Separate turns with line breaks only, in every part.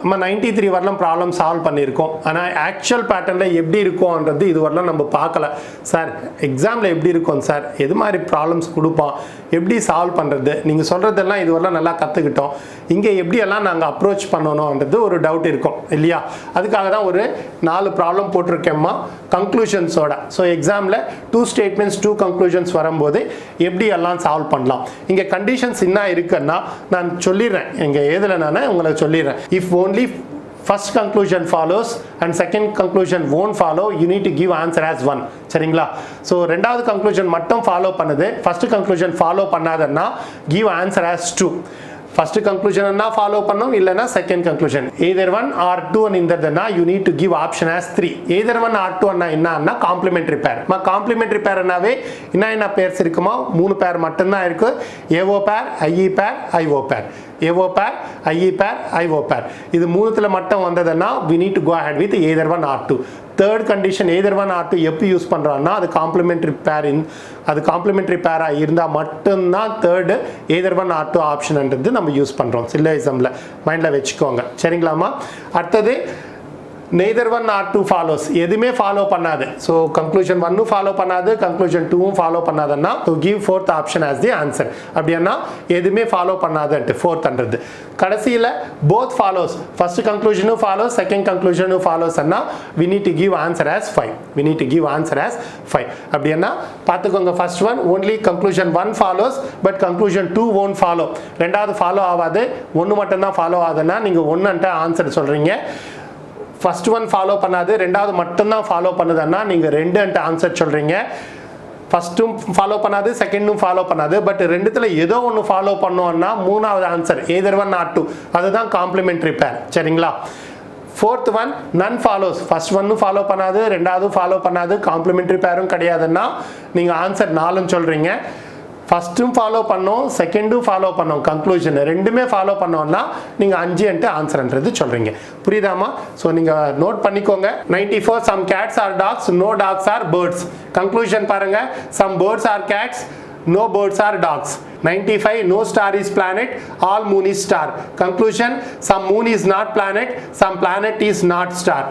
நம்ம 93 வரலாம் problem solve பண்ணியிருக்கோம். ஆனால் ஆக்சுவல் பேட்டர்னில் எப்படி இருக்கும்ன்றது இது வரலாம் நம்ம பார்க்கல. சார் எக்ஸாமில் எப்படி இருக்கும் சார், எது மாதிரி ப்ராப்ளம்ஸ் கொடுப்பான், எப்படி சால்வ் பண்ணுறது, நீங்கள் சொல்கிறதெல்லாம் இது வரலாம் நல்லா கற்றுக்கிட்டோம், இங்கே எப்படியெல்லாம் நாங்கள் அப்ரோச் பண்ணணுன்றது ஒரு டவுட் இருக்கும் இல்லையா. அதுக்காக தான் ஒரு 4 ப்ராப்ளம் போட்டிருக்கேம்மா கன்க்ளூஷன்ஸோட. ஸோ எக்ஸாமில் 2 ஸ்டேட்மெண்ட்ஸ் 2 கன்க்ளூஷன்ஸ் வரும்போது எப்படி எல்லாம் சால்வ் பண்ணலாம். இங்கே கண்டிஷன்ஸ் என்ன இருக்குன்னா நான் சொல்லிடுறேன், இங்கே ஏதில் நான் உங்களுக்கு சொல்லிடுறேன். If only first conclusion follows and second conclusion won't follow, you need to give answer as 1. சரிங்களா. ஸோ ரெண்டாவது கன்க்ளூஷன் மட்டும் ஃபாலோ பண்ணுது, ஃபர்ஸ்ட் கன்க்ளூஷன் ஃபாலோ பண்ணாதன்னா give answer as 2. First conclusion என்ன ஃபாலோ பண்ணோம், இல்லைனா செகண்ட் கன்க்ளூஷன் either 1 or 2 இருந்ததுன்னா you need to give option as 3. either 1 or 2 என்னன்னா காம்ப்ளிமெண்டரி பேர். காம்ப்ளிமெண்டரி பேர்னாவே என்ன பேர்ஸ் இருக்குமா, 3 பேர் மட்டும்தான் இருக்கு. ஏஓ பேர், ஐஇ பேர், ஐஓ பேர். ஏஓ பேர், ஐஇ பேர், ஐஓ பேர். இது மூணுத்துல மட்டும் வந்ததுன்னா we need to go ahead with either 1 or 2. Third condition either 1 or 2 எப்போ யூஸ் பண்ணுறான்னா அது காம்ப்ளிமெண்டரி பேர், அது காம்ப்ளிமெண்டரி பேராக இருந்தால் மட்டும்தான் தேர்டு either 1 or 2 ஆப்ஷன்ன்றது நம்ம யூஸ் பண்ணுறோம். சில்லிசமில் மைண்டில் வச்சுக்கோங்க சரிங்களாமா. அடுத்தது neither 1 or 2 follows, எதுவுமே ஃபாலோ பண்ணாது. ஸோ கன்க்ளூஷன் 1 ஃபாலோ பண்ணாது, கன்க்ளூஷன் 2 ஃபாலோ பண்ணாதுன்னா to give fourth option as the answer. அப்படின்னா எதுவுமே ஃபாலோ பண்ணாதுன்ட்டு ஃபோர்த்ன்றது. கடைசியில் both follows, first conclusion follows, second conclusion follows Anna we need to give answer as 5. we need to give answer as 5. அப்படின்னா பார்த்துக்கோங்க, first one only conclusion 1 follows but conclusion 2 won't follow. ரெண்டாவது follow ஆகாது, 1 மட்டும்தான் follow ஆகுதுன்னா நீங்கள் 1ன்ட்டு answer சொல்கிறீங்க. First one follow பண்ணாது, ரெண்டாவது மட்டும்தான் ஃபாலோ பண்ணுதுன்னா நீங்கள் 2ன்ட்டு ஆன்சர் சொல்கிறீங்க. ஃபர்ஸ்ட்டும் ஃபாலோ பண்ணாது, செகண்டும் ஃபாலோ பண்ணாது, பட் ரெண்டுத்தில் ஏதோ ஒன்று ஃபாலோ பண்ணோன்னா மூணாவது ஆன்சர் either 1 or 2, அதுதான் காம்ப்ளிமெண்டரி பேர் சரிங்களா. ஃபோர்த் ஒன் நன் ஃபாலோஸ், ஃபர்ஸ்ட் ஒன்னும் ஃபாலோ பண்ணாது, ரெண்டாவது ஃபாலோ பண்ணாது, காம்ப்ளிமெண்டரி பேரும் கிடையாதுன்னா நீங்கள் ஆன்சர் 4ன்னு சொல்கிறீங்க. ஃபஸ்ட்டும் ஃபாலோ பண்ணோம், செகண்டும் ஃபாலோ பண்ணோம், கன்க்ளூஷன் ரெண்டுமே ஃபாலோ பண்ணோம்னா நீங்கள் 5ன்ட்டு ஆன்சர்ன்றது சொல்கிறீங்க. புரியுதாமா. ஸோ நீங்கள் நோட் பண்ணிக்கோங்க. 94 some cats are dogs, no dogs are birds. Conclusion பாருங்க, some birds are cats, no birds are dogs. 95 no star is planet, all moon is star. Conclusion, some moon is not planet, some planet is not star.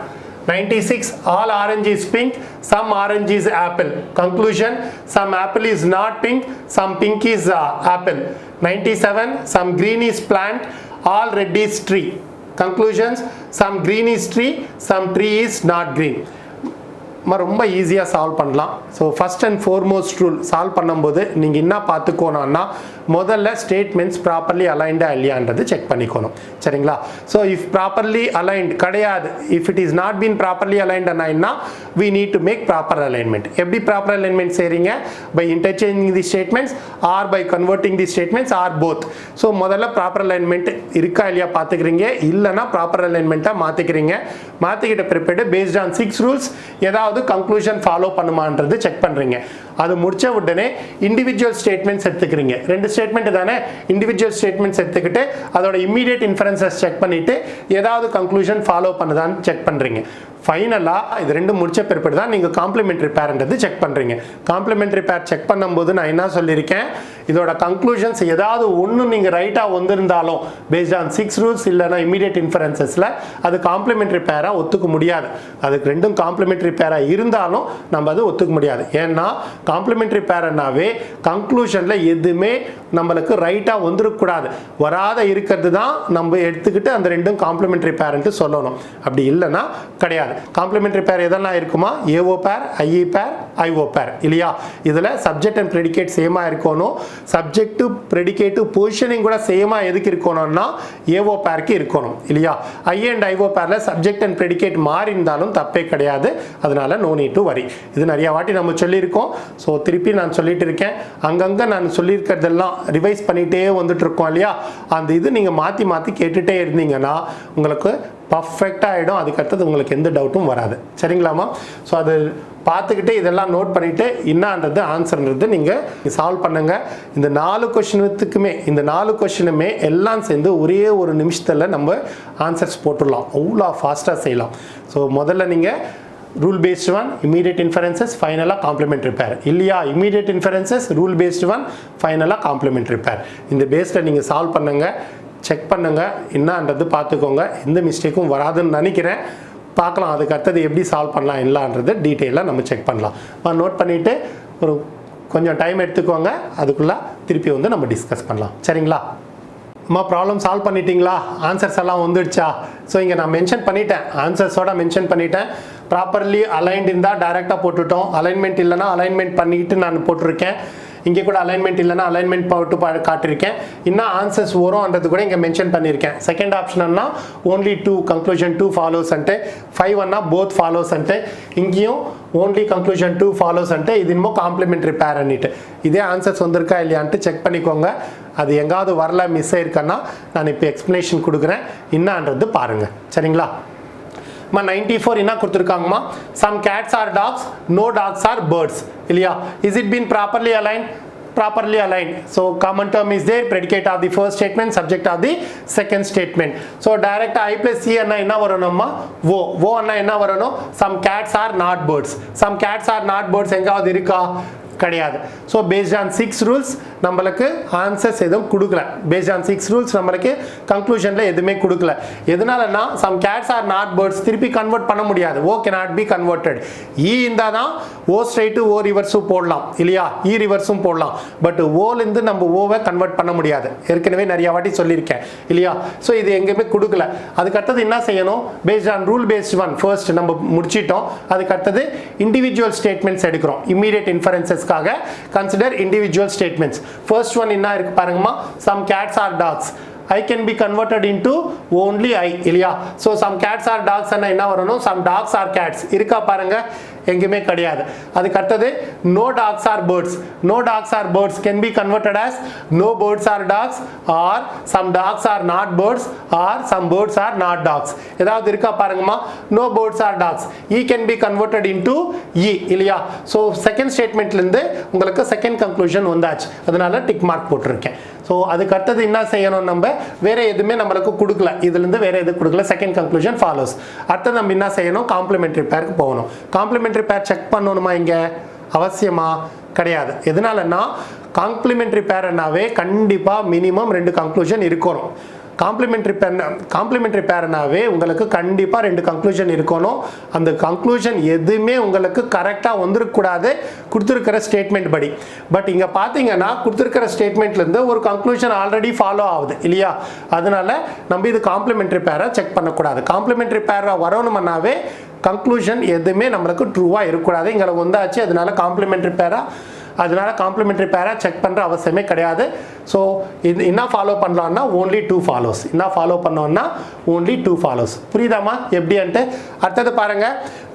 96 all orange is pink, some orange is apple. Conclusion, some apple is not pink, some pink is apple. 97 some green is plant, all red is tree. Conclusions, some green is tree, some tree is not green. ரொம்ப ஈஸியாக solve பண்ணலாம். So first and foremost rule solve பண்ணும்போது நீங்கள் என்ன பார்த்துக்கோணும்னா முதல்ல statements properly அலைண்டா இல்லையான்றது check பண்ணிக்கணும் சரிங்களா. ஸோ இஃப் ப்ராப்பர்லி அலைன்ட் கிடையாது, if it is not been properly அலைன்ட்னா we need to make proper alignment. எப்படி ப்ராப்பர் அலைன்மெண்ட் செய்கிறீங்க, by interchanging the statements or by converting the statements or both. So முதல்ல proper alignment இருக்கா இல்லையா பார்த்துக்கிறீங்க, இல்லைனா proper அலைன்மெண்ட்டாக மாற்றிக்கிறீங்க. மாற்றிக்கிட்ட பிற்பாடு பேஸ்ட் ஆன் 6 ரூல்ஸ் ஏதாவது கன்க்ளூஷன் ஃபாலோ பண்ணுமான்றது செக் பண்ணுறீங்க. அது முடிச்ச உடனே இண்டிவிஜுவல் ஸ்டேட்மெண்ட்ஸ் எடுத்துக்கிறீங்க. 2 ஸ்டேட்மெண்ட் தானே, இண்டிவிஜுவல் ஸ்டேட்மெண்ட்ஸ் எடுத்துக்கிட்டு அதோட இம்மீடியட் இன்ஃபரன்சஸ் செக் பண்ணிவிட்டு ஏதாவது கன்க்ளூஷன் ஃபாலோ பண்ணுதான்னு செக் பண்ணுறீங்க. ஃபைனலாக இது 2 முடிச்ச பிற்பாடு தான் நீங்கள் காம்ப்ளிமெண்டரி பேர்ன்றது செக் பண்ணுறீங்க. காம்ப்ளிமெண்டரி பேர் செக் பண்ணும்போது நான் என்ன சொல்லியிருக்கேன், இதோட கன்க்ளூஷன்ஸ் ஏதாவது ஒன்று நீங்கள் ரைட்டாக வந்திருந்தாலும் பேஸ்ட் ஆன் 6 ரூல்ஸ் இல்லைனா இம்மீடியட் இன்ஃபரன்சஸில் அது காம்ப்ளிமெண்டரி பேராக ஒத்துக்க முடியாது. அதுக்கு 2ம் காம்ப்ளிமெண்டரி பேராக இருந்தாலும் நம்ம அது ஒத்துக்க முடியாது. ஏன்னா காம்ப்ளிமெண்டரி பேர்னாவே கன்க்ளூஷனில் எதுவுமே நம்மளுக்கு ரைட்டாக வந்துடக்கூடாது, வராத இருக்கிறது தான் நம்ம எடுத்துக்கிட்டு அந்த 2ம் காம்ப்ளிமெண்டரி பேர்ன்ட்டு சொல்லணும். அப்படி இல்லைன்னா கிடையாது. காம்ப்ளிமெண்டரி பேர் எதெல்லாம் இருக்குமா, ஏஓ பேர், ஐஇ பேர், ஐஓ பேர் இல்லையா. இதில் சப்ஜெக்ட் அண்ட் ப்ரெடிகேட் சேமாக இருக்கணும். சப்ஜெக்ட் ப்ரெடிகேட் பொசிஷனிங் கூட சேமாக எதுக்கு இருக்கணும்னா ஏஓ பேருக்கு இருக்கணும் இல்லையா. ஐ அண்ட் ஐஓ பேரில் சப்ஜெக்ட் அண்ட் ப்ரெடிகேட் மாறி இருந்தாலும் தப்பே கிடையாது. அதனால நோ நீட் டு வரி. இது நிறைய வாட்டி நம்ம சொல்லியிருக்கோம். ஸோ திருப்பி நான் சொல்லிட்டு இருக்கேன், அங்கங்கே நான் சொல்லியிருக்கிறதெல்லாம் ரிவைஸ் பண்ணிகிட்டே வந்துட்டு இருக்கோம் இல்லையா. அந்த இது நீங்கள் மாற்றி மாற்றி கேட்டுகிட்டே இருந்தீங்கன்னா உங்களுக்கு பர்ஃபெக்டாக ஆகிடும். அதுக்கடுத்தது உங்களுக்கு எந்த டவுட்டும் வராது சரிங்களாமா. ஸோ அது பார்த்துக்கிட்டு இதெல்லாம் நோட் பண்ணிவிட்டு என்னன்றது ஆன்சர்ன்றது நீங்கள் சால்வ் பண்ணுங்கள். இந்த 4 கொஷினுக்குமே இந்த 4 கொஷினுமே எல்லாம் சேர்ந்து ஒரே ஒரு நிமிஷத்தில் நம்ம ஆன்சர்ஸ் போட்டுடலாம். அவ்வளோ ஃபாஸ்ட்டாக செய்யலாம். ஸோ முதல்ல நீங்கள் rule based one, immediate inferences, ஃபைனலாக காம்ப்ளிமெண்டரி பேர் இல்லையா. Immediate inferences, rule based one, ஃபைனலாக காம்ப்ளிமெண்டரி பேர். இந்த பேஸில் நீங்கள் சால்வ் பண்ணுங்கள். செக் பண்ணுங்க என்னன்றது பார்த்துக்கோங்க, எந்த மிஸ்டேக்கும் வராதுன்னு நினைக்கிறேன். பார்க்கலாம் அதுக்கு அடுத்தது எப்படி சால்வ் பண்ணலாம் இல்லைன்றது டீட்டெயிலாக நம்ம செக் பண்ணலாம். நோட் பண்ணிவிட்டு ஒரு கொஞ்சம் டைம் எடுத்துக்கோங்க, அதுக்குள்ளே திருப்பி வந்து நம்ம டிஸ்கஸ் பண்ணலாம். சரிங்களா? ப்ராப்ளம் சால்வ் பண்ணிட்டீங்களா? ஆன்சர்ஸ் எல்லாம் வந்துடுச்சா? ஸோ இங்கே நான் மென்ஷன் பண்ணிட்டேன், ஆன்சர்ஸோட மென்ஷன் பண்ணிட்டேன். ப்ராப்பர்லி அலைன்ட் இருந்தால் டைரெக்டாக போட்டுட்டோம், அலைன்மெண்ட் இல்லைனா அலைன்மெண்ட் பண்ணிக்கிட்டு நான் போட்டிருக்கேன். இங்கே கூட அலைன்மெண்ட் இல்லைனா அலைன்மெண்ட் போட்டு காட்டியிருக்கேன். இன்னும் ஆன்சர்ஸ் வரும்ன்றது கூட இங்கே மென்ஷன் பண்ணியிருக்கேன். செகண்ட் ஆப்ஷன்னா ஓன்லி 2 கன்க்ளூஷன் 2 ஃபாலோஸ் అంటే 5 అన్నా போத் ஃபாலோஸ் అంటే இங்கேயும் ஓன்லி கன்க்ளூஷன் 2 ஃபாலோஸ் అంటే இது இன்னும் காம்ப்ளிமெண்ட்ரி பேர் அன்னிட்டு இதே ஆன்சர்ஸ் வந்திருக்கா இல்லையான்ட்டு செக் பண்ணிக்கோங்க. அது எங்காவது வரல மிஸ் ஆயிருக்கன்னா நான் இப்போ எக்ஸ்பிளனேஷன் கொடுக்குறேன், என்னன்றது பாருங்க. சரிங்களா? 94 என்ன கொடுத்துருக்காங்கம்மா? some cats are dogs, no dogs are birds. இல்லையா? is it been properly aligned? Properly aligned. So common term is there, predicate of the first statement, subject of the second statement. So direct I plus C அண்ணா என்ன வரணும்மா? wo அண்ணா என்ன வரணும்? some cats are not birds. some cats are not birds எங்காவது இருக்கா? கிடையாது. So based on 6 rules நம்மளுக்கு answers எதுவும் கொடுக்கல. Paste on 6 rules நம்மளுக்கு கன்க்ளூஷனில் எதுவுமே கொடுக்கல. எதனாலனா some cats are not birds திருப்பி கன்வெர்ட் பண்ண முடியாது. ஓ cannot be converted. இருந்தால் தான் ஓ ஸ்ட்ரைட்டு ஓ ரிவர்ஸும் போடலாம் இல்லையா? இ ரிவர்ஸும் போடலாம். பட் ஓலேருந்து நம்ம ஓவை கன்வெர்ட் பண்ண முடியாது. ஏற்கனவே நிறைய வாட்டி சொல்லியிருக்கேன் இல்லையா? ஸோ இது எங்கேயுமே கொடுக்கல. அதுக்கு அடுத்தது என்ன செய்யணும்? Based on rule based one first நம்ம முடிச்சிட்டோம். அதுக்கு அடுத்தது இண்டிவிஜுவல் ஸ்டேட்மெண்ட்ஸ் எடுக்கிறோம். Immediate inferences consider individual statements. First one என்ன இருக்கு பாருங்கம்மா? some cats are dogs. I can be converted into only I இல்லையா? so some cats are dogs அண்ணா என்ன வரணும்? some dogs are cats இருக்கா பாருங்க? எங்கேயுமே கிடையாது. அதுக்கு அடுத்தது no dogs are birds. no dogs are birds can be converted as no birds are dogs or some dogs are not birds or some birds are not dogs. ஏதாவது இருக்கா பாருங்கம்மா? no birds are dogs. E can be converted into E இல்லையா? so second statementல இருந்து உங்களுக்கு second conclusion வந்தாச்சு. அதனால tick mark போட்டிருக்கேன். So அதுக்கு அடுத்தது என்ன செய்யணும்? நம்ம வேற எதுவுமே நம்மளுக்கு கொடுக்கல, இதுலேருந்து வேற எதுவும் கொடுக்கல. Second conclusion follows. அடுத்தது நம்ம என்ன செய்யணும்? காம்ப்ளிமெண்ட்ரி பேருக்கு போகணும். காம்ப்ளிமெண்ட்ரி பேர் செக் பண்ணணுமா? இங்கே அவசியமா? கிடையாது. எதனாலன்னா காம்ப்ளிமெண்ட்ரி பேர்னாவே கண்டிப்பாக மினிமம் 2 கன்க்ளூஷன் இருக்கணும். காம்ப்ளிமெண்ட்ரி பேர்னாவே உங்களுக்கு கண்டிப்பாக 2 கன்க்ளூஷன் இருக்கணும். அந்த கன்க்ளூஷன் எதுவுமே உங்களுக்கு கரெக்டாக வந்துருக்கூடாது கொடுத்துருக்கிற ஸ்டேட்மெண்ட் படி. பட் இங்கே பார்த்தீங்கன்னா கொடுத்துருக்கிற ஸ்டேட்மெண்ட்லேருந்து ஒரு கன்க்ளூஷன் ஆல்ரெடி ஃபாலோ ஆகுது இல்லையா? அதனால நம்ம இது காம்ப்ளிமெண்ட்ரி பேரை செக் பண்ணக்கூடாது. காம்ப்ளிமெண்ட்ரி பேரை வரணும்னாவே கன்க்ளூஷன் எதுவுமே நம்மளுக்கு ட்ரூவாக இருக்கக்கூடாது. இங்கே வந்தாச்சு, அதனால காம்ப்ளிமெண்ட்ரி பேரை செக் பண்ணுற அவசியமே கிடையாது. ஸோ இது என்ன ஃபாலோ பண்ணலாம்னா ஓன்லி 2 ஃபாலோஸ். என்ன ஃபாலோ பண்ணோம்னா ஓன்லி 2 ஃபாலோஸ். புரியுதாம்மா எப்படின்ட்டு? அடுத்தது பாருங்க,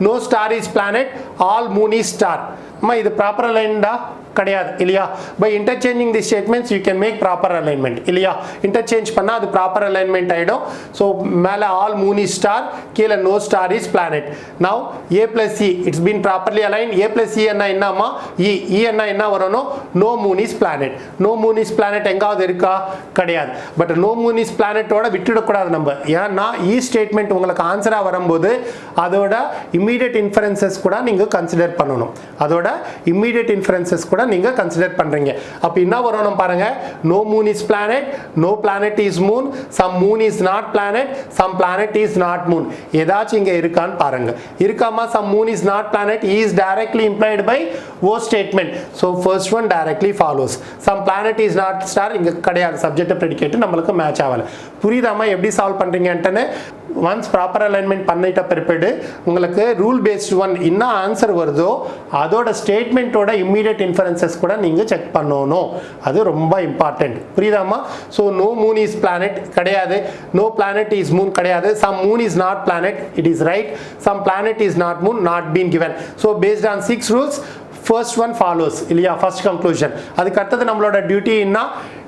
no star is planet, all moon is star. அம்மா இது ப்ராப்பர் அலைன்டா? கிடையாது இல்லையா? By interchanging the statements you can make proper alignment இல்லையா? இன்டர்சேஞ்ச் பண்ணால் அது ப்ராப்பர் அலைன்மெண்ட் ஆகிடும். ஸோ மேலே ஆல் மூன் இஸ் ஸ்டார், கீழே no star is planet. Now A plus C it's been properly align. A plus C என்ன என்னம்மா? E. E என்ன என்ன வரணும்? No moon is planet. No moon is planet எங்காவது இருக்கா? கிடையாது. பட் நோ மூன் இஸ் பிளானட்டோட விட்டுடக்கூடாது நம்ம. ஏன்னா இ ஸ்டேட்மெண்ட் உங்களுக்கு ஆன்சராக வரும்போது அதோட இம்மீடியட் இன்ஃபரன்சஸ் கூட நீங்கள் கன்சிடர் பண்ணணும். அதோட இம்மீடியட் இன்ஃபரன்சஸ் கூட நீங்க கன்சிடர் பண்றீங்க. அப்ப என்ன வரணும் பாருங்க? no moon is planet, no planet is moon, some moon is not planet, some planet is not moon. ஏதாச்சும் இங்க இருக்கான்னு பாருங்க. இருக்காமா? some moon is not planet is directly implied by O statement. so first one directly follows. some planet is not star இங்க கிடையாது. subject predicate நம்மளுக்கு match ஆகல. புரியுதாமா எப்படி சால்வ் பண்றீங்கன்னு? ஒன்ஸ் ப்ராப்பர் அலைன்மெண்ட் பண்ணிட்ட பிற்பாடு உங்களுக்கு ரூல் பேஸ்ட் ஒன் என்ன ஆன்சர் வருதோ அதோட ஸ்டேட்மெண்ட்டோட இம்மீடியட் இன்ஃபரன்சஸ் கூட நீங்கள் செக் பண்ணணும். அது ரொம்ப இம்பார்ட்டன்ட். புரியுதாமா? So no moon is planet கிடையாது, நோ பிளானட் இஸ் மூன் கிடையாது, some moon is not planet it is right, some planet is not moon not been given. So based on 6 rules first one follows இல்லையா? first conclusion. அதுக்கு அடுத்தது நம்மளோட duty என்ன?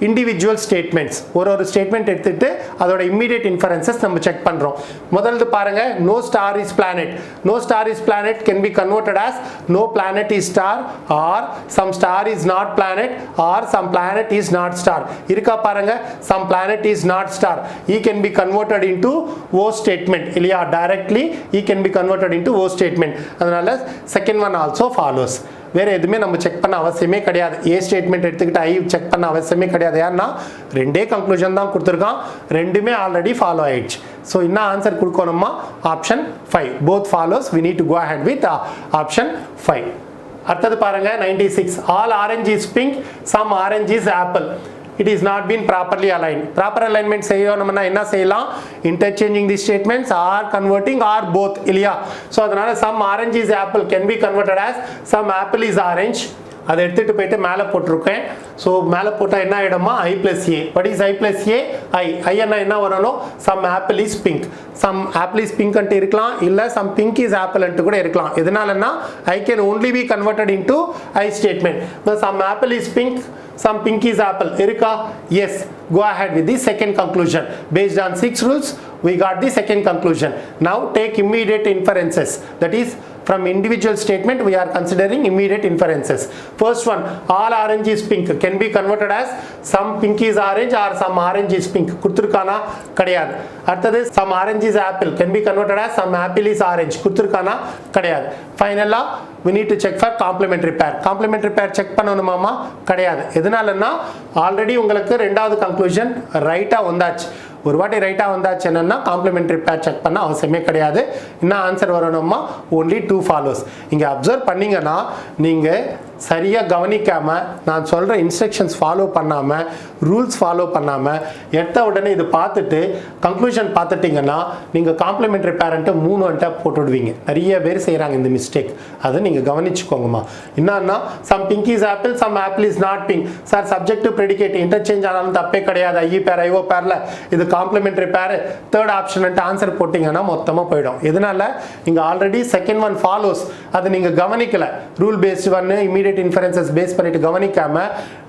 Individual statements. ஒரு statement எடுத்துட்டு அதோட immediate inferences நம்ம check பண்றோம். முதல்ல பாருங்க, no star is planet. no star is planet can be converted as no planet is star or some star is not planet or some planet is not star. இருக்கா பாருங்க, some planet is not star. E can be converted into O statement இல்லையா? directly E can be converted into O statement. அதனால second one also follows. வேற எதுவுமே நம்ம check பண்ண அவசியமே கிடையாது. ஏ ஸ்டேட்மெண்ட் எடுத்துக்கிட்டு ஐ செக் பண்ண அவசியமே கிடையாது. கிடையாது. ஏன்னா ரெண்டே கன்க்ளூஷன் தான் கொடுத்துருக்கான், ரெண்டுமே ஆல்ரெடி ஃபாலோ ஆயிடுச்சு. ஸோ என்ன ஆன்சர் கொடுக்கணுமா? Option 5. Both follows, we need to go ahead with option 5. அடுத்தது பாருங்க 96. All orange is pink, some orange is apple. It is not been properly aligned. Proper alignment செய்யணும்னா என்ன செய்யலாம்? Interchanging the statements or converting or both இல்லையா? So அதனால some orange is apple can be converted as some apple is orange. அதை எடுத்துகிட்டு போயிட்டு மேலே போட்டிருக்கேன். ஸோ மேலே போட்டால் என்ன ஆகிடுமா? I plus A. What is I plus A? I என்ன வரணும்? Some apple is pink. Some apple is pink and இருக்கலாம், இல்லை some pink is apple and கூட இருக்கலாம். எதனாலன்னா I can only be converted into I statement. But some apple is pink, some pink is apple. Irika? Yes. Go ahead with the second conclusion. Based on 6 rules, we got the second conclusion. Now take immediate inferences. That is, from individual statement, we are considering immediate inferences. First one, all orange is pink can be converted as some pink is orange or some orange is pink. Kuturkana kadiyad. Arthadu, some orange is apple can be converted as some apple is orange. Kuturkana kadiyad. Finally, we need to check for complementary pair. Complementary pair check பண்ணணுமாமா? கிடையாது. எதனாலன்னா already உங்களுக்கு ரெண்டாவது conclusion ரைட்டாக வந்தாச்சு. ஒரு வாட்டி ரைட்டாக வந்தாச்சு என்னன்னா காம்ப்ளிமெண்ட்ரி பேர் செக் பண்ண அவசியமே கிடையாது. என்ன ஆன்சர் வரணுமா? only 2 follows. இங்கே அப்சர்வ் பண்ணீங்கன்னா நீங்கள் சரியாக கவனிக்காமல், நான் சொல்கிற இன்ஸ்ட்ரக்ஷன்ஸ் ஃபாலோ பண்ணாமல், ரூல்ஸ் ஃபாலோ பண்ணாமல் எடுத்த உடனே இது பார்த்துட்டு கன்க்ளூஷன் பார்த்துட்டிங்கன்னா நீங்கள் காம்ப்ளிமெண்ட்ரி பேரண்ட்டை 3 வந்துட்டு போட்டுவிடுவீங்க. நிறைய பேர் செய்கிறாங்க இந்த மிஸ்டேக். அதை நீங்கள் கவனிச்சுக்கோங்கம்மா. என்னன்னா some pink is apple, some apple is not pink. Sir subject predicate interchange ஆனாலும் தப்பே கிடையாது. ஐ பேர் ஐஓ பேரில் இது காம்ப்ளிமெண்ட்ரி பேர், தேர்ட் ஆப்ஷன் ஆன்சர் போட்டிங்கன்னா மொத்தமாக போயிடும். எதனால? இங்கே ஆல்ரெடி செகண்ட் ஒன் ஃபாலோஸ், அதை நீங்கள் கவனிக்கல. ரூல் பேஸ்டு ஒன்று இமீடியட் இன்ஃபரன்சஸ் பேஸ் பண்ணிட்டு கவனிக்காம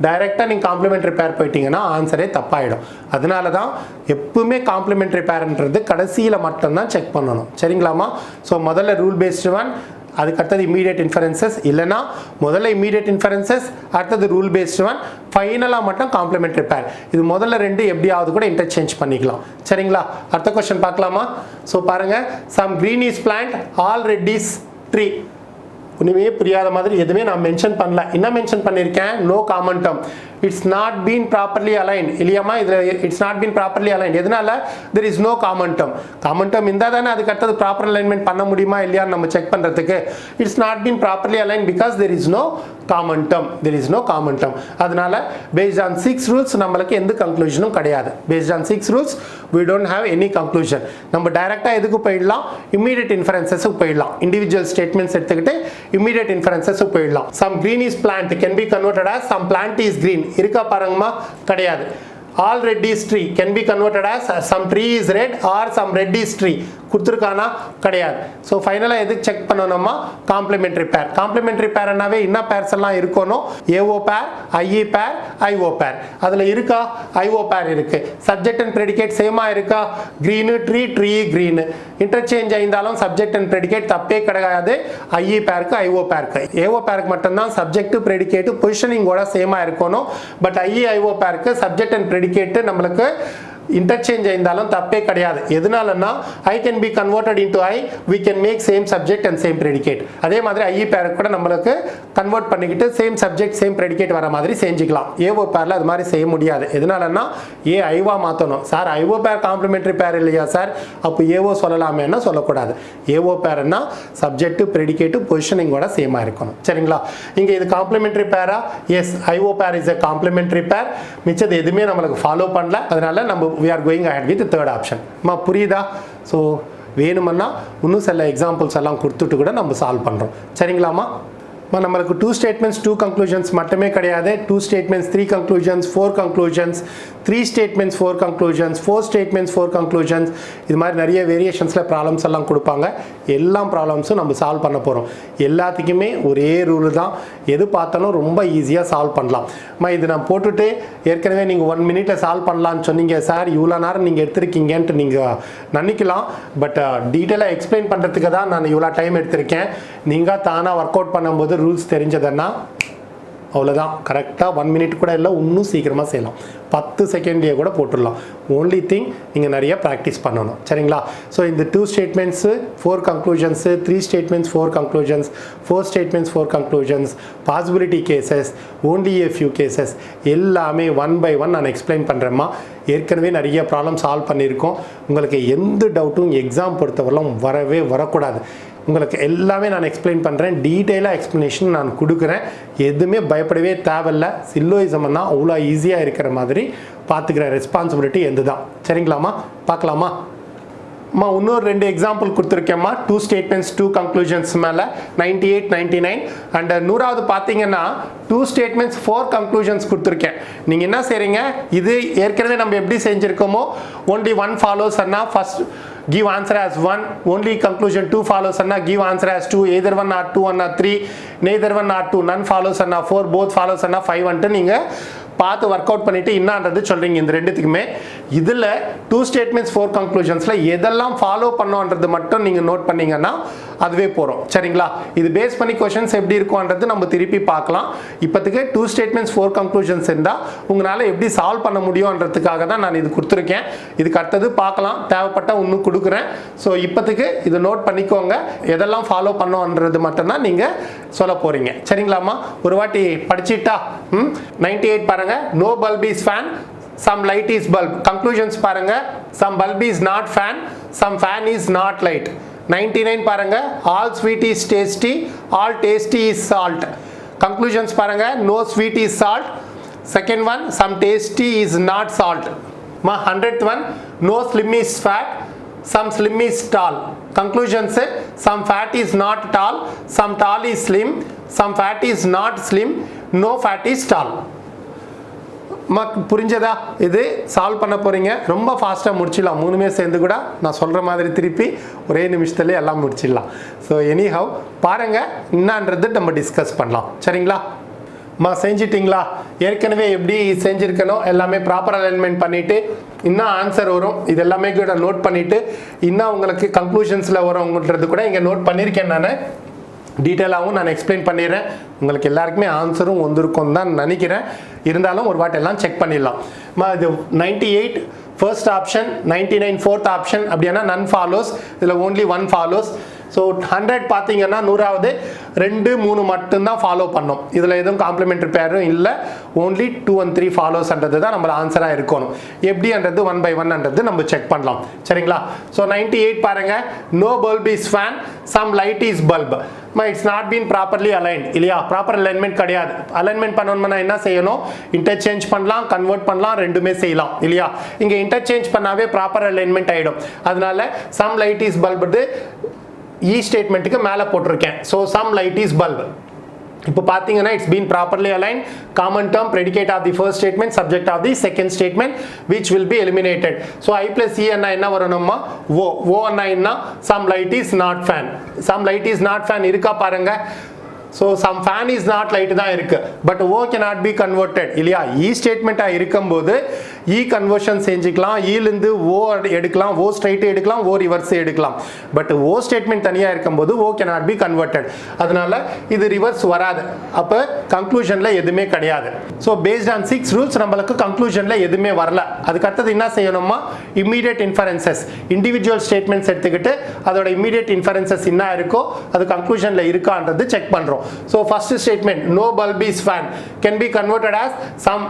டைரக்டா நீங்க காம்ப்ளிமெண்டரி பேர் போயிட்டீங்கன்னா ஆன்சரே தப்பாயிடும். அதனால தான் எப்பவுமே காம்ப்ளிமெண்டரி பேர்ன்றது கடைசியில மட்டும் தான் செக் பண்ணணும். சரிங்களாமா? ஸோ முதல்ல ரூல் பேஸ்டு ஒன், அதுக்கு அடுத்தது இமீடியட் இன்ஃபரன்சஸ், இல்லைனா முதல்ல இமீடியட் இன்ஃபரன்சஸ், அடுத்தது ரூல் பேஸ்டு ஒன், ஃபைனலாக மட்டும் காம்ப்ளிமெண்டரி பேர். இது முதல்ல ரெண்டு எப்படியாவது கூட இன்டர்சேஞ்ச் பண்ணிக்கலாம். சரிங்களா? அடுத்த கொஸ்டின் பார்க்கலாமா? ஸோ பாருங்க, some green is plant, all red is tree. ஒன்றுமே புரியாத மாதிரி எதுவுமே நான் மென்ஷன் பண்ணல. என்ன மென்ஷன் பண்ணியிருக்கேன்? No common term. It's not been properly align இல்லையாமா? இதில் it's not been properly align. எதனால? There is no common term. Common term இருந்தால் தானே அதுக்கு அடுத்தது ப்ராப்பர் அலைன்மெண்ட் பண்ண முடியுமா இல்லையான்னு நம்ம செக் பண்ணுறதுக்கு. It's not been properly align because there is no common term. There is no common term. அதனால பேஸ்ட் ஆன் 6 ரூல்ஸ் நம்மளுக்கு எந்த கன்க்ளூஷனும் கிடையாது. Based on 6 rules we don't have any conclusion. நம்ம டைரக்டா எதுக்கு போயிடலாம்? இமீடியட் இன்ஃபரன்சஸ்க்கு போயிடலாம். இண்டிவிஜுவல் ஸ்டேட்மெண்ட்ஸ் எடுத்துக்கிட்டு இமீடியட் இன்ஃபரன்சஸ்க்கு போயிடலாம். some green is plant can be converted as some plant is green. இருக்கா பாருங்கம்மா? கிடையாது. all red is tree can be converted as some tree is red or some red is tree. கொடுத்துருக்கானா? கிடையாது. So ஃபைனலாக எதுக்கு check பண்ணணுமா? Complimentary பேர். Complimentary பேர்னாவே என்ன purse எல்லாம் இருக்கணும்? ஏஓ பேர், ஐஇ பேர், ஐஓ பேர். அதில் இருக்கா? ஐஓ பேர் இருக்கு. சப்ஜெக்ட் அண்ட் ப்ரெடிகேட் சேமா இருக்கா? Green tree, tree green. Interchange ஆயிருந்தாலும் சப்ஜெக்ட் அண்ட் ப்ரெடிகேட் தப்பே கிடையாது. ஐஇ பேருக்கு ஐஓ பேருக்கு. ஏஓ பேருக்கு மட்டும்தான் சப்ஜெக்ட் ப்ரெடிகேட்டு பொசிஷனிங்கோட சேமா இருக்கணும். பட் ஐஇ ஐஓ பேருக்கு சப்ஜெக்ட் அண்ட் ப்ரெடிகேட்டு நம்மளுக்கு இன்டர்சேஞ்ச் ஆயிருந்தாலும் தப்பே கிடையாது. எதனாலன்னா I can be converted into I, we can make same subject and same predicate. அதே மாதிரி ஐஇ பேருக்கு கூட நம்மளுக்கு கன்வெர்ட் பண்ணிக்கிட்டு சேம் சப்ஜெக்ட் சேம் ப்ரெடிகேட் வர மாதிரி செஞ்சுக்கலாம். ஏஓ பேரில் அது மாதிரி செய்ய முடியாது. எதனாலன்னா ஏ ஐவா மாற்றணும். சார் ஐஓ பேர் காம்ப்ளிமெண்ட்ரி பேர் இல்லையா சார்? அப்போ ஏஓ சொல்லலாமேன்னா சொல்லக்கூடாது. ஏஓ பேர்னா சப்ஜெக்ட் ப்ரெடிகேட்டு பொசிஷனிங்கோட சேமாக இருக்கணும். சரிங்களா? இங்கே இது காம்ப்ளிமெண்ட்ரி பேரா? எஸ், ஐஓ பேர் இஸ் எ காம்ப்ளிமெண்ட்ரி பேர். மிச்சது எதுவுமே நம்மளுக்கு ஃபாலோ பண்ணல. அதனால நம்ம we are going ahead with the third option. மா புரியுதா? ஸோ வேணுமன்னா இன்னும் சில எக்ஸாம்பிள்ஸ் எல்லாம் கொடுத்துட்டு கூட நம்ம சால்வ் பண்ணுறோம். சரிங்களாமா? நம்மளுக்கு 2 statements 2 conclusions மட்டுமே கிடையாது. 2 statements 3 conclusions, 4 conclusions, 3 statements 4 conclusions, 4 statements 4 conclusions. இது மாதிரி நிறைய வேரியேஷன்ஸில் ப்ராப்ளம்ஸ் எல்லாம் கொடுப்பாங்க. எல்லா ப்ராப்ளம்ஸும் நம்ம சால்வ் பண்ண போகிறோம். எல்லாத்துக்குமே ஒரே ரூல் தான். எது பார்த்தாலும் ரொம்ப ஈஸியாக சால்வ் பண்ணலாம். இது நான் போட்டுட்டு ஏற்கனவே நீங்கள் 1 minute சால்வ் பண்ணலான்னு சொன்னீங்க சார், இவ்வளோ நேரம் நீங்கள் எடுத்திருக்கீங்கன்ட்டு நீங்கள் நினைக்கலாம். பட் டீட்டெயிலாக எக்ஸ்பிளைன் பண்ணுறதுக்கு தான் நான் இவ்வளோ டைம் எடுத்திருக்கேன். நீங்கள் தானாக ஒர்க் அவுட் பண்ணும்போது ரூல்ஸ் தெரிஞ்சதுன்னா அவ்வளோதான். கரெக்டாக 1 மினிட் கூட இல்லை, இன்னும் சீக்கிரமாக செய்யலாம். 10 செகண்ட்லேயே கூட போட்டுடலாம். ஓன்லி திங் நீங்கள் நிறைய ப்ராக்டிஸ் பண்ணணும். சரிங்களா? ஸோ இந்த 2 statements 4 கன்க்ளூஷன்ஸு, 3 statements 4 conclusions, 4 statements 4 conclusions, possibility cases, only a few cases எல்லாமே 1 by 1 நான் எக்ஸ்பிளைன் பண்ணுறேம்மா. ஏற்கனவே நிறைய ப்ராப்ளம் சால்வ் பண்ணியிருக்கோம். உங்களுக்கு எந்த டவுட்டும் எக்ஸாம் பொறுத்தவரையிலும் வரக்கூடாது. உங்களுக்கு எல்லாமே நான் எக்ஸ்பிளைன் பண்ணுறேன். டீட்டெயிலாக எக்ஸ்ப்ளனேஷன் நான் கொடுக்குறேன். எதுவுமே பயப்படவே தேவையில்லை. சில்லோயிசம்னா அவ்வளோ ஈஸியாக இருக்கிற மாதிரி பார்த்துக்கிற ரெஸ்பான்சிபிலிட்டி எந்த தான். சரிங்களாம்மா? பார்க்கலாமா? இன்னொரு 2 எக்ஸாம்பிள் கொடுத்துருக்கேம்மா. 2 ஸ்டேட்மெண்ட்ஸ் 2 கன்க்ளூஷன்ஸ் மேலே 98, 99 அண்ட் 100வது பார்த்தீங்கன்னா 2 ஸ்டேட்மெண்ட்ஸ் 4 கன்க்ளூஷன்ஸ் கொடுத்துருக்கேன். நீங்கள் என்ன செய்கிறீங்க, இது ஏற்கனவே நம்ம எப்படி செஞ்சுருக்கோமோ only 1 follows Anna first give answer as 1, only conclusion 2 follows anna give answer as 2, either 1 or 2 anna 3, neither 1 or 2, none follows anna 4, both follows anna 5 ante நீங்க பார்த்து ஒர்க் அவுட் பண்ணிட்டு என்னன்றது சொல்றீங்க. இந்த ரெண்டுத்துக்குமே இதில் 2 ஸ்டேட்மெண்ட்ஸ் 4 கன்க்ளூஷன்ஸில் எதெல்லாம் ஃபாலோ பண்ணோன்றது மட்டும் நீங்கள் நோட் பண்ணீங்கன்னா அதுவே போகிறோம். சரிங்களா? இது பேஸ் பண்ணி கொஷன்ஸ் எப்படி இருக்கும்ன்றது நம்ம திருப்பி பார்க்கலாம். இப்போத்துக்கு 2 ஸ்டேட்மெண்ட்ஸ் 4 கன்க்ளூஷன்ஸ் இருந்தால் உங்களால் எப்படி சால்வ் பண்ண முடியும்ன்றதுக்காக தான் நான் இது கொடுத்துருக்கேன். இதுக்கு அடுத்தது பார்க்கலாம், தேவைப்பட்ட இன்னும் கொடுக்குறேன். ஸோ இப்போத்துக்கு இது நோட் பண்ணிக்கோங்க. எதெல்லாம் ஃபாலோ பண்ணோன்றது மட்டும்தான் நீங்கள் சொல்ல போகிறீங்க. சரிங்களாம்மா? ஒரு வாட்டி படிச்சுட்டா 98 பாருங்க. No bulb is fan, some light is bulb. Conclusions பாருங்க. Some bulb is not fan, some fan is not light. 99 பாருங்க. All sweet is tasty, all tasty is salt. Conclusions பாருங்க. No sweet is salt. Second one, some tasty is not salt. 100th one, no slim is fat, some slim is tall. Conclusions, some fat is not tall, some tall is slim, some fat is not slim, no fat is tall. புரிஞ்சதா? இது solve பண்ண போறீங்க. ரொம்ப ஃபாஸ்ட்டாக முடிச்சிடலாம். 3மே சேர்ந்து கூட நான் சொல்கிற மாதிரி திருப்பி ஒரே நிமிஷத்துலேயே எல்லாம் முடிச்சிடலாம். ஸோ எனி ஹவ் பாருங்கள், என்னன்றது நம்ம டிஸ்கஸ் பண்ணலாம். சரிங்களா? செஞ்சிட்டிங்களா? ஏற்கனவே எப்படி செஞ்சுருக்கணும் எல்லாமே ப்ராப்பர் அலைன்மெண்ட் பண்ணிவிட்டு இன்னும் ஆன்சர் வரும். இது எல்லாமே கூட நோட் பண்ணிவிட்டு இன்னும் உங்களுக்கு கன்க்ளூஷன்ஸில் வரும்ன்றது கூட இங்கே நோட் பண்ணியிருக்கேன். நான் டீட்டெயிலாகவும் நான் எக்ஸ்பிளைன் பண்ணிடுறேன். உங்களுக்கு எல்லாருக்குமே ஆன்சரும் வந்திருக்கும் தான் நினைக்கிறேன். இருந்தாலும் ஒரு வாட்டி எல்லாம் செக் பண்ணிடலாம். இது 98 ஃபர்ஸ்ட் ஆப்ஷன், 99 ஃபோர்த் ஆப்ஷன். அப்படின்னா நன் ஃபாலோஸ். இதில் ஓன்லி 1 ஃபாலோஸ். ஸோ 100 பார்த்தீங்கன்னா 100வது 2, 3 மட்டும்தான் ஃபாலோ பண்ணோம். இதில் எதுவும் காம்ப்ளிமெண்ட்ரி பேரும் இல்லை. ஓன்லி 2 and 3 ஃபாலோஸ்ன்றது தான் நம்ம ஆன்சராக இருக்கணும். எப்படின்றது 1 by 1ன்றது நம்ம செக் பண்ணலாம். சரிங்களா? ஸோ 98 பாருங்க. No bulb is fan, some light is bulb. It's not been properly align இல்லையா? ப்ராப்பர் அலைன்மெண்ட் கிடையாது. அலைன்மெண்ட் பண்ணணும்னா என்ன செய்யணும்? இன்டர்சேஞ்ச் பண்ணலாம், கன்வெர்ட் பண்ணலாம், ரெண்டுமே செய்யலாம் இல்லையா? இங்கே இன்டர்சேஞ்ச் பண்ணாவே ப்ராப்பர் அலைன்மெண்ட் ஆகிடும். அதனால some light is bulb E ஸ்டேட்மெண்ட்டுக்கு மேலே போட்டிருக்கேன். So some light is bulb. இப்போ பார்த்தீங்கன்னா it's been properly align. Common term predicate of the first statement, subject of the second statement which will be eliminated. So I plus E என்ன வரணுமா? O என்ன? Some light is not fan. Some light is not fan இருக்கா பாருங்க. So some fan is not light தான் இருக்கு. But O cannot be converted இல்லையா? இ ஸ்டேட்மெண்ட்டாக இருக்கும்போது இ conversion செஞ்சுக்கலாம். ஈலேருந்து ஓ எடுக்கலாம், ஓ ஸ்ட்ரைட்டு எடுக்கலாம், ஓ ரிவர்ஸ் எடுக்கலாம். பட் ஓ ஸ்டேட்மெண்ட் தனியாக இருக்கும்போது ஓ cannot be converted. அதனால இது ரிவர்ஸ் வராது. அப்போ கன்க்ளூஷனில் எதுவுமே கிடையாது. ஸோ பேஸ்ட் ஆன் 6 ரூல்ஸ் நம்மளுக்கு கன்க்ளூஷனில் எதுவுமே வரல. அதுக்கு அடுத்தது என்ன செய்யணுமா? Immediate inferences. இண்டிவிஜுவல் ஸ்டேட்மெண்ட்ஸ் எடுத்துக்கிட்டு அதோட இம்மீடியட் இன்ஃபரன்சஸ் என்ன இருக்கோ அது கன்க்ளூஷனில் இருக்கான்றது செக் பண்ணுறோம். So first statement, no bulb is fan, can be converted as some.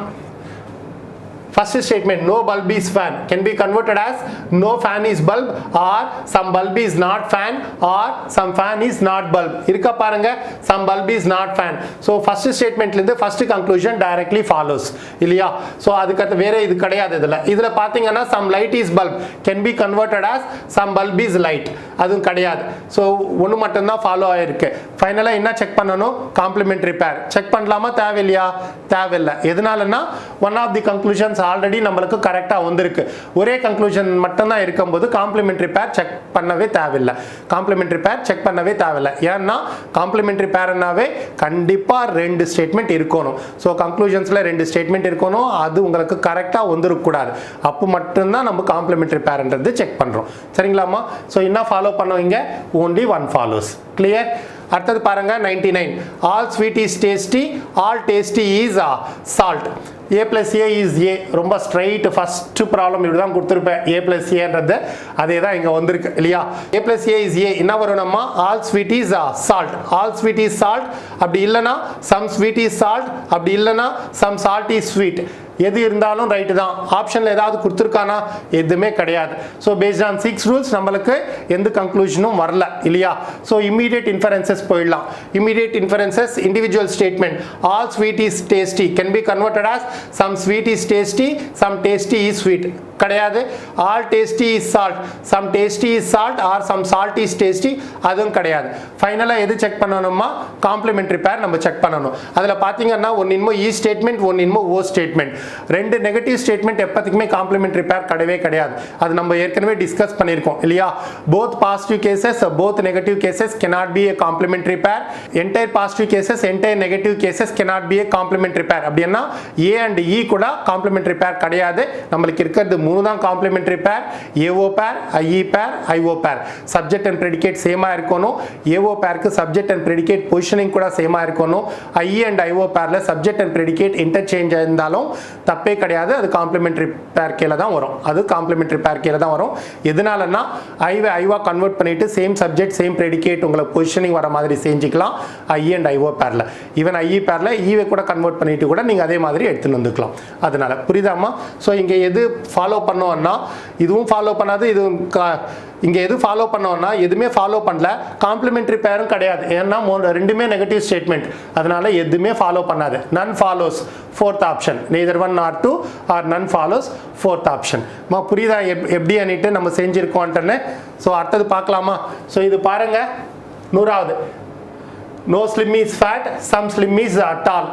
First statement, no bulb is fan, can be converted as no fan is bulb, or some bulb is not fan, or some fan is not bulb. Irukka parunga, some bulb is not fan. So first statement linde first conclusion directly follows இல்லையா? So அதுக்கு வேற இது கிடையாது. இதுல பாத்தீங்கன்னா some light is bulb can be converted as some bulb is light. அதுவும் கிடையாது. So ஒன்று மட்டும்தான் ஃபாலோ ஆயிருக்கு. ஃபைனலாக என்ன செக் பண்ணணும்? காம்ப்ளிமெண்ட்ரி பேர் செக் பண்ணலாமா? தேவையில்லையா? தேவையில்லை. எதனாலன்னா one of the conclusions already நம்மளுக்கு கரெக்டாக வந்திருக்கு. ஒரே கன்க்ளூஷன் மட்டும்தான் இருக்கும்போது காம்ப்ளிமெண்ட்ரி பேர் செக் பண்ணவே தேவையில்லை. காம்ப்ளிமெண்ட்ரி பேர் செக் பண்ணவே தேவையில்லை. ஏன்னா காம்ப்ளிமெண்ட்ரி பேர்னாவே கண்டிப்பாக 2 ஸ்டேட்மெண்ட் இருக்கணும். ஸோ கன்க்ளூஷன்ஸில் 2 ஸ்டேட்மெண்ட் இருக்கணும். அது உங்களுக்கு கரெக்டாக வந்துருக்கூடாது. அப்போ மட்டும்தான் நம்ம காம்ப்ளிமெண்ட்ரி பேர்ன்றது செக் பண்ணுறோம். சரிங்களாம்மா? ஸோ என்ன ஃபாலோ பண்ணுவீங்க? Only 1 follows. கிளியர்? அடுத்தது பாருங்க 99 all sweet is tasty, all tasty is salt. a plus a is a. ரொம்ப ஸ்ட்ரைட் ஃபர்ஸ்ட் ப்ராப்ளம் இப்படி தான் கொடுத்துருப்பேன். a plus aன்றது அதே தான் இங்கே வந்திருக்கு இல்லையா. a plus a is a என்ன வரும் நம்ம all sweet is salt. all sweet is salt. அப்படி இல்லைன்னா some sweet is salt. அப்படி இல்லைன்னா some salt is sweet. எது இருந்தாலும் ரைட்டு தான். ஆப்ஷனில் ஏதாவது கொடுத்துருக்கானா எதுவுமே கிடையாது. ஸோ பேஸ்ட் ஆன் 6 ரூல்ஸ் நம்மளுக்கு எந்த கன்க்ளூஷனும் வரல இல்லையா. ஸோ இம்மீடியட் இன்ஃபரன்சஸ் போயிடலாம். Immediate inferences individual statement all sweet is tasty can be converted as some sweet is tasty, some tasty is sweet கிடையாது. all tasty is salt, some tasty is salt or some salt is tasty அதுவும் கிடையாது. ஃபைனலாக எது check பண்ணணுமா complimentary பேர் நம்ம check பண்ணணும். அதில் பார்த்தீங்கன்னா ஒன்று இன்மோ இ ஸ்டேட்மெண்ட் ஒன்று இன்மோ ஓ ஸ்டேட்மெண்ட். ரெண்டு நெகட்டிவ் ஸ்டேட்மெண்ட் எப்போதுக்குமே காம்ப்ளிமெண்ட்ரி பேர் கிடையவே கிடையாது. அது நம்ம ஏற்கனவே டிஸ்கஸ் பண்ணியிருக்கோம் இல்லையா. Both positive cases both negative cases cannot be a complementary pair. Entire positive cases entire negative cases cannot be a complementary pair. அப்படின்னா ஏ அண்ட் இ கூட காம்ப்ளிமெண்ட்ரி பேர் கிடையாது. நம்மளுக்கு இருக்கிறது மூணு தான் காம்ப்ளிமெண்ட்ரி பேர். ஏஓ பேர், ஐஇ பேர், ஐஓ பேர். சப்ஜெக்ட் அண்ட் ப்ரெடிகேட் சேமாக இருக்கணும். ஏஓ பேருக்கு சப்ஜெக்ட் அண்ட் ப்ரெடிகேட் பொசிஷனிங் கூட சேமாக இருக்கணும். ஐஇ அண்ட் ஐஓ பேரில் சப்ஜெக்ட் அண்ட் ப்ரெடிகேட் இன்டர்சேஞ்ச் இருந்தாலும் தப்பே கிடையாது. அது காம்ப்ளிமெண்ட்ரி பேர் கீழே தான் வரும். அது காம்ப்ளிமெண்ட்ரி பேர் கீழே தான் வரும். எதனாலன்னா ஐவா கன்வெர்ட் பண்ணிட்டு சேம் சப்ஜெக்ட் சேம் ப்ரெடிகேட் உங்களுக்கு பொசிஷனிங் வர மாதிரி செஞ்சுக்கலாம் ஐ அண்ட் ஐஓ பேரில். ஈவன் ஐஇ பேரில் ஈவை கூட கன்வெர்ட் பண்ணிட்டு கூட நீங்கள் அதே மாதிரி எடுத்துன்னு வந்துக்கலாம். அதனால புரியுதாம்மா. ஸோ இங்கே எது ஃபாலோ பண்ணோம்னா இதுவும் ஃபாலோ பண்ணாது, இதுவும் இங்கே எது ஃபாலோ பண்ணோம்னா எதுவுமே ஃபாலோ பண்ணல. காம்ப்ளிமெண்ட்ரி பேரும் கிடையாது. ஏன்னா ரெண்டுமே நெகட்டிவ் ஸ்டேட்மெண்ட். அதனால எதுவுமே ஃபாலோ பண்ணாது. None follows fourth option. neither 1 nor 2 or none follows fourth option. புரியுதா எப்படி அன்னிட்டு நம்ம செஞ்சிருக்கோன்ட்டுன்னு. ஸோ அடுத்தது பார்க்கலாமா. ஸோ இது பாருங்க 100வது no slim is fat, some slim is tall.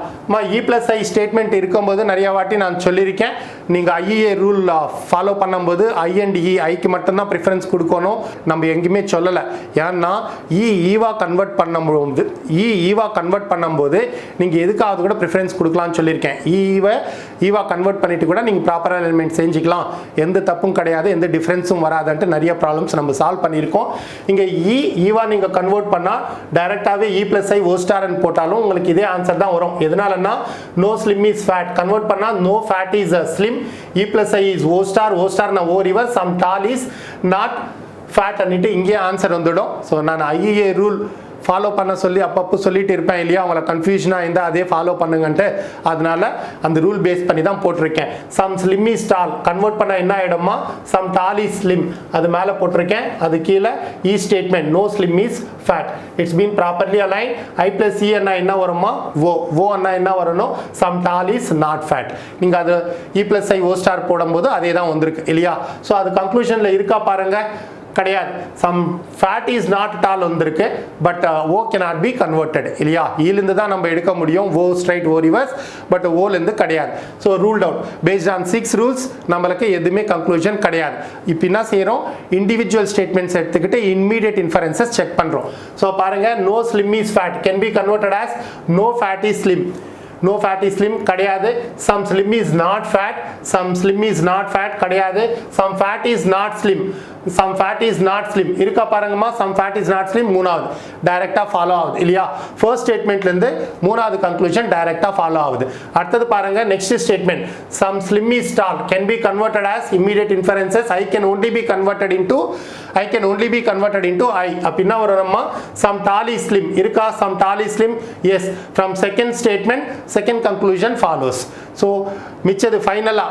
E plus I statement இருக்கும்போது நிறைய வாட்டி நான் சொல்லியிருக்கேன். நீங்கள் ஐஏ ரூல் ஃபாலோ பண்ணும்போது ஐ அண்ட் இ ஐக்கு மட்டும்தான் ப்ரிஃபரன்ஸ் கொடுக்கணும். நம்ம எங்கேயுமே சொல்லலை. ஏன்னா ஈவா கன்வெர்ட் பண்ணும்போது நீங்கள் எதுக்காவது கூட ப்ரிஃபரன்ஸ் கொடுக்கலாம்னு சொல்லியிருக்கேன். ஈவா கன்வெர்ட் பண்ணிட்டு கூட நீங்கள் ப்ராப்பர் அலைன்மெண்ட் செஞ்சுக்கலாம். எந்த தப்பும் கிடையாது, எந்த டிஃப்ரென்ஸும் வராதுன்ட்டு நிறைய ப்ராப்ளம்ஸ் நம்ம சால்வ் பண்ணியிருக்கோம். இங்கே ஈவா நீங்கள் கன்வெர்ட் பண்ணால் டைரெக்டாகவே இ பிளஸ் ஐ ஓ ஸ்டார் போட்டாலும் உங்களுக்கு இதே ஆன்சர் தான் வரும். எதனாலன்னா no slim is fat convert பண்ணால் no fat is slim, E plus I is O ஸ்டார்னா O river, some tall is not fat அன்னிட்டு இங்கே ஆன்சர் வந்துடும். ஸோ நான் ஐஏ ரூல் ஃபாலோ பண்ண சொல்லி அப்பப்போ சொல்லிட்டு இருப்பேன் இல்லையா. அவங்கள கன்ஃபியூஷனாக இருந்தால் அதே ஃபாலோ பண்ணுங்கன்ட்டு. அதனால அந்த ரூல் பேஸ் பண்ணி தான் போட்டிருக்கேன். Some slim is tall convert பண்ண என்ன ஆகிடுமா சம் டால் இஸ் ஸ்லிம் அது மேலே போட்டிருக்கேன். அது கீழே E statement no slim is fat. It's been properly align. I plus E அண்ணா என்ன வருமா ஓ அண்ணா என்ன வரணும் some tall is not fat. நீங்கள் அது இ பிளஸ் ஐ ஓ ஸ்டார் போடும்போது அதே தான் வந்திருக்கு இல்லையா. ஸோ அது கன்க்ளூஷனில் இருக்கா பாருங்க கிடையாது. Some fat is not tall வந்திருக்கு. But O cannot be converted இல்லையா. ஈலிருந்து தான் நம்ம எடுக்க முடியும். O straight O reverse. But ஓலேருந்து கிடையாது. So ruled out based on 6 rules நம்மளுக்கு எதுவுமே கன்க்ளூஷன் கிடையாது. இப்போ என்ன செய்கிறோம் இண்டிவிஜுவல் ஸ்டேட்மெண்ட்ஸ் எடுத்துக்கிட்டு இன்மீடியட் இன்ஃபரன்சஸ் செக் பண்ணுறோம். ஸோ பாருங்க no slim is fat can be converted as no fat is slim. no fat is slim கிடையாது. some slim is not fat, some slim is not fat கிடையாது. some fat is not slim, some fat is not slim இருக்கா பாருங்கம்மா. some fat is not slim மூணாவது டைரக்டா follow ஆகுது இல்லையா. First ஸ்டேட்மெண்ட்ல இருந்து மூணாவது கன்க்ளூஷன் டைரக்டா ஃபாலோ ஆகுது. அடுத்தது பாருங்க next statement some slim is tall can be converted as immediate inferences. I can only be converted into I அப்படினா வரணும்மா some tall is slim இருக்கா. some tall is slim yes. from second statement second conclusion follows. so மிச்சது ஃபைனலா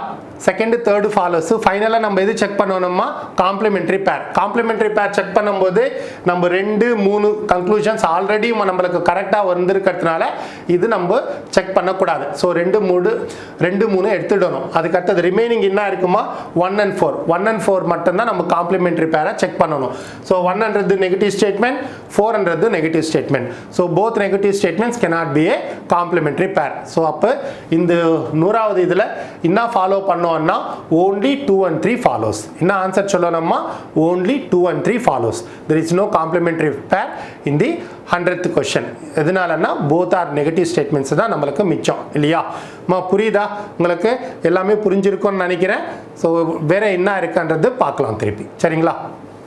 second third follows. ஃபைனலாக நம்ம எது check பண்ணணுமா complimentary பேர். Complimentary பேர் check பண்ணும்போது நம்ம 2-3 கன்க்ளூஷன்ஸ் ஆல்ரெடி நம்மளுக்கு கரெக்டாக வந்திருக்கிறதுனால இது நம்ம செக் பண்ணக்கூடாது. ஸோ 2-3 எடுத்துடணும். அதுக்கடுத்தது ரிமைனிங் என்ன இருக்குமா 1 and 4 1 and 4 மட்டும்தான் நம்ம காம்ப்ளிமெண்ட்ரி பேரை செக் பண்ணணும். So 1 negative statement 4 negative statement. So both negative statements cannot be a complementary pair. So அப்போ இந்த 100வது இதில் என்ன ஃபாலோ பண்ணோம்னா only 2 and 3 follows. என்ன answer சொல்லணும்மா only 2 and 3 follows. there is no complementary pair in the 100th question. எதனாலன்னா both are negative statements தான் நம்மளுக்கு மிச்சம் இல்லையா. புரியுதா உங்களுக்கு எல்லாமே புரிஞ்சிருக்கும்னு நினைக்கிறேன். ஸோ வேற என்ன இருக்குன்றது பார்க்கலாம் திருப்பி சரிங்களா.